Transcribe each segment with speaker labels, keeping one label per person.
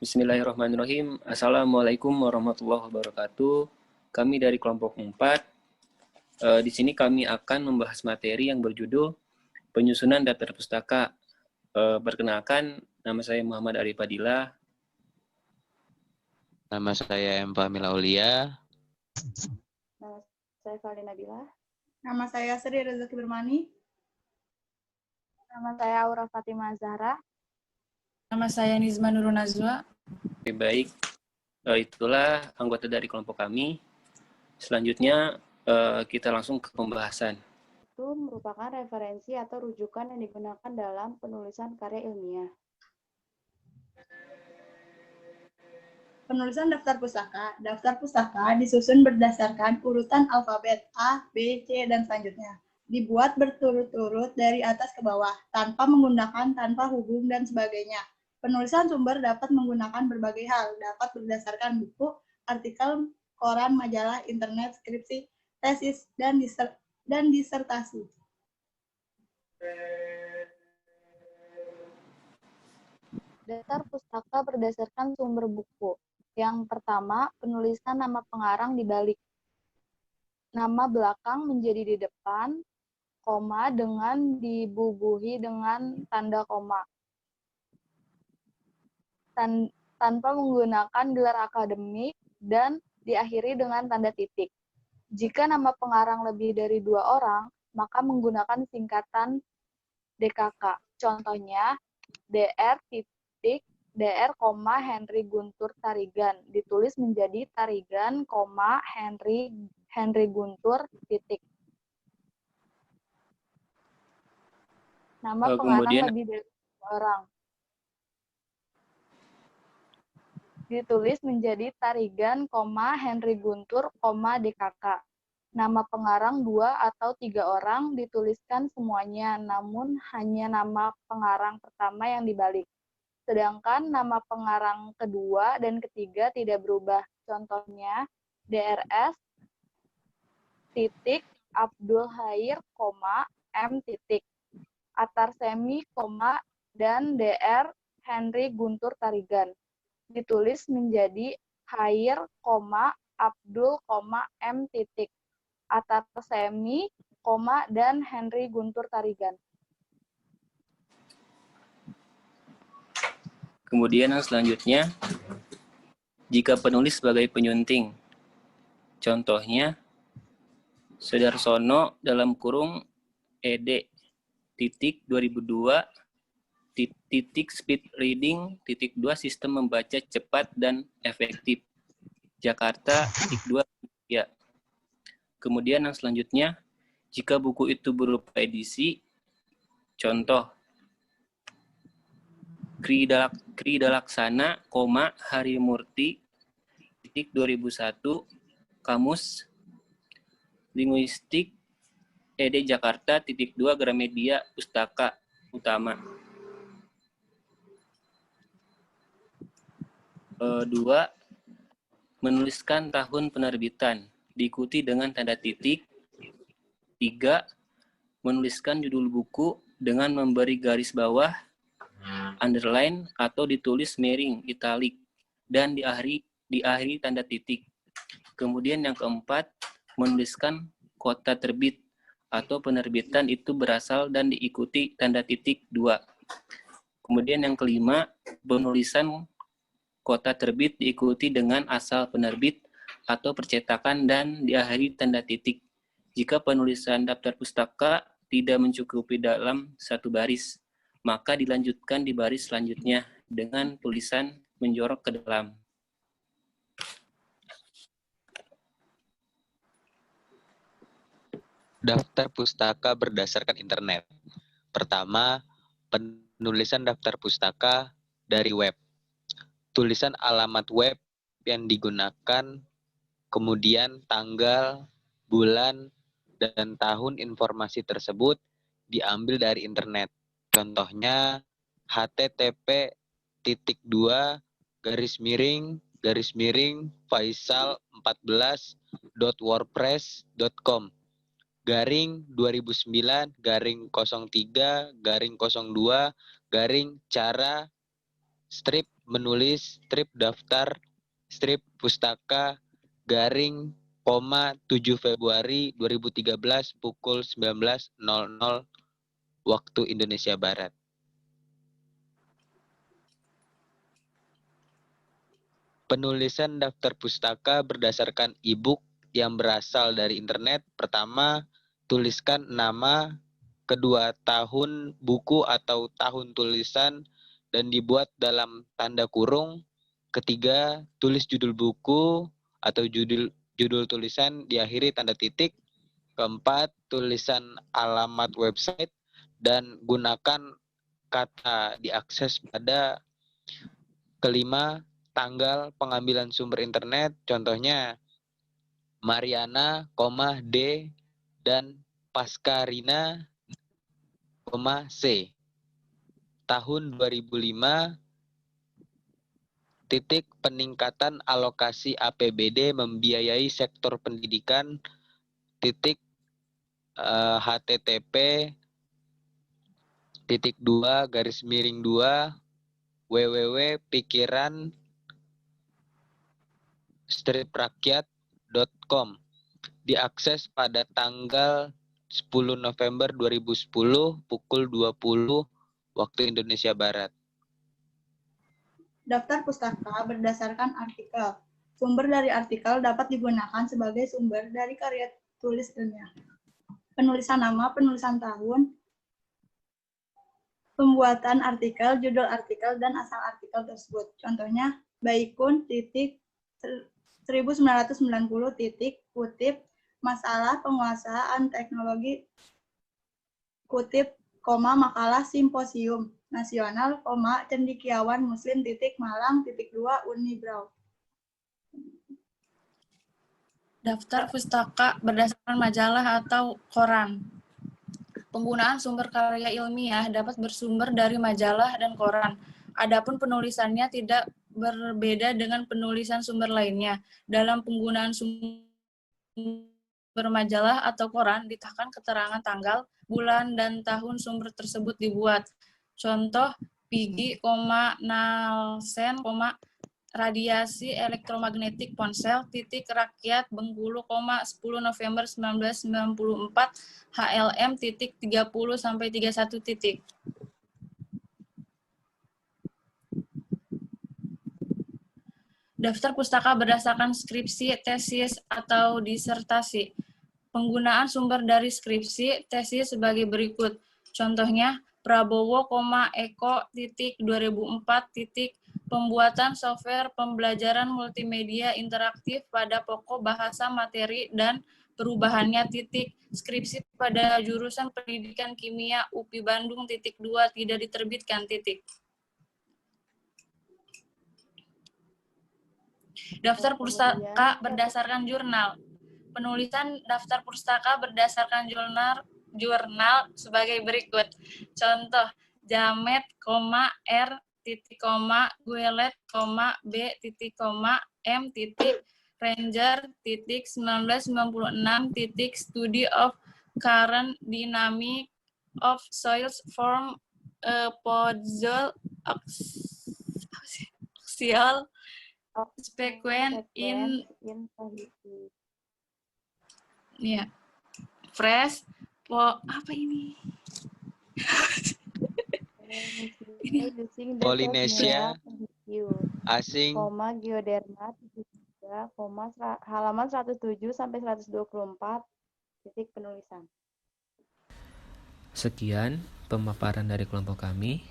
Speaker 1: Bismillahirrahmanirrahim. Assalamualaikum warahmatullahi wabarakatuh. Kami dari kelompok 4. Di sini kami akan membahas materi yang berjudul penyusunan daftar pustaka. Perkenalkan, nama saya Muhammad Arif Fadilah.
Speaker 2: Nama saya M. Fahmil Aulia.
Speaker 3: Nama saya Valina Nabila.
Speaker 4: Nama saya Sri Rezeki Bermani.
Speaker 3: Nama saya Aura Fatimah Zahra.
Speaker 5: Nama saya Nizma Nurul Nazwa.
Speaker 1: Oke, baik. Itulah anggota dari kelompok kami. Selanjutnya kita langsung ke pembahasan.
Speaker 3: Itu merupakan referensi atau rujukan yang digunakan dalam penulisan karya ilmiah.
Speaker 4: Penulisan daftar pustaka. Daftar pustaka disusun berdasarkan urutan alfabet A, B, C, dan selanjutnya. Dibuat berturut-turut dari atas ke bawah, tanpa menggunakan tanpa hubung dan sebagainya. Penulisan sumber dapat menggunakan berbagai hal, dapat berdasarkan buku, artikel, koran, majalah, internet, skripsi, tesis, dan disertasi.
Speaker 3: Daftar pustaka berdasarkan sumber buku. Yang pertama, penulisan nama pengarang di balik. Nama belakang menjadi di depan, koma dengan dibubuhi dengan tanda koma. Tanpa menggunakan gelar akademik dan diakhiri dengan tanda titik. Jika nama pengarang lebih dari 2 orang, maka menggunakan singkatan DKK. Contohnya, Dr. Henry Guntur Tarigan ditulis menjadi Tarigan, Henry Guntur titik. Nama pengarang lebih dari 2 orang ditulis menjadi Tarigan, Henry Guntur, DKK. Nama pengarang 2 atau 3 orang dituliskan semuanya, namun hanya nama pengarang pertama yang dibalik. Sedangkan nama pengarang kedua dan ketiga tidak berubah. Contohnya, Drs. Abdul Khair, M. Atarsemi, dan Dr. Henry Guntur Tarigan ditulis menjadi Khair, Abdul, M. Atarsemi, dan Henry Guntur Tarigan.
Speaker 1: Kemudian yang selanjutnya, jika penulis sebagai penyunting. Contohnya, Sudarsono dalam kurung ed. 2002 speed reading 2 sistem membaca cepat dan efektif. Jakarta 2 ya. Kemudian yang selanjutnya, jika buku itu berupa edisi, contoh Kridalaksana, Harimurti 2001 Kamus Linguistik ed. Jakarta 2 Gramedia Pustaka Utama. 2. Menuliskan tahun penerbitan, diikuti dengan tanda titik. 3. Menuliskan judul buku dengan memberi garis bawah, underline, atau ditulis miring, italik, dan diakhiri tanda titik. Kemudian yang keempat, menuliskan kota terbit atau penerbitan itu berasal dan diikuti tanda titik 2. Kemudian yang kelima, penulisan kota terbit diikuti dengan asal penerbit atau percetakan dan diakhiri tanda titik. Jika penulisan daftar pustaka tidak mencukupi dalam satu baris, maka dilanjutkan di baris selanjutnya dengan tulisan menjorok ke dalam.
Speaker 2: Daftar pustaka berdasarkan internet. Pertama, penulisan daftar pustaka dari web. Tulisan alamat web yang digunakan, kemudian tanggal, bulan, dan tahun informasi tersebut diambil dari internet. Contohnya, http://faisal14.wordpress.com /2009/03/02 cara strip menulis strip daftar strip pustaka garing 7 Februari 2013 pukul 19.00 waktu Indonesia Barat. Penulisan daftar pustaka berdasarkan e-book yang berasal dari internet. Pertama, tuliskan nama, kedua tahun buku atau tahun tulisan dan dibuat dalam tanda kurung. Ketiga, tulis judul buku atau judul tulisan diakhiri tanda titik. Keempat, tulisan alamat website dan gunakan kata diakses pada. Kelima, tanggal pengambilan sumber internet, contohnya Mariana, D dan Pascarina, C. Tahun 2005, titik peningkatan alokasi APBD membiayai sektor pendidikan, titik http titik 2 garis miring 2 www.pikiran-rakyat.com diakses pada tanggal 10 November 2010 pukul 20 waktu Indonesia Barat.
Speaker 4: Daftar pustaka berdasarkan artikel. Sumber dari artikel dapat digunakan sebagai sumber dari karya tulis ilmiah. Penulisan nama, penulisan tahun, pembuatan artikel, judul artikel, dan asal artikel tersebut. Contohnya, Baikun, 1990, kutip, masalah penguasaan teknologi, kutip, makalah simposium nasional, cendekiawan muslim, Malang, 2, Unibrau.
Speaker 5: Daftar pustaka berdasarkan majalah atau koran. Penggunaan sumber karya ilmiah dapat bersumber dari majalah dan koran. Adapun penulisannya tidak berbeda dengan penulisan sumber lainnya. Dalam penggunaan sumber majalah atau koran, ditambahkan keterangan tanggal, bulan, dan tahun sumber tersebut dibuat. Contoh, Pigi, Nalsen, radiasi elektromagnetik ponsel, rakyat Bengkulu, 10 November 1994, HLM, 30-31. Daftar pustaka berdasarkan skripsi, tesis, atau disertasi. Penggunaan sumber dari skripsi, tesis sebagai berikut. Contohnya, Prabowo, Eko, 2004, pembuatan software pembelajaran multimedia interaktif pada pokok bahasa materi dan perubahannya, skripsi pada jurusan pendidikan kimia UPI Bandung, 2, tidak diterbitkan, Daftar pustaka berdasarkan jurnal. Penulisan daftar pustaka berdasarkan jurnal sebagai berikut. Contoh, Jamet, R, Guelet, B, M, Ranger, 1996, Study of Current Dynamic of Soils from a Podzol Axial Sequence in Fresh apa ini?
Speaker 2: Polinesia asing,
Speaker 3: Geoderma, halaman 107 sampai 124, titik penulisan.
Speaker 1: Sekian pemaparan dari kelompok kami.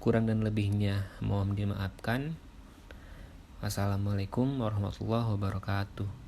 Speaker 1: Kurang dan lebihnya mohon dimaafkan. Wassalamualaikum warahmatullahi wabarakatuh.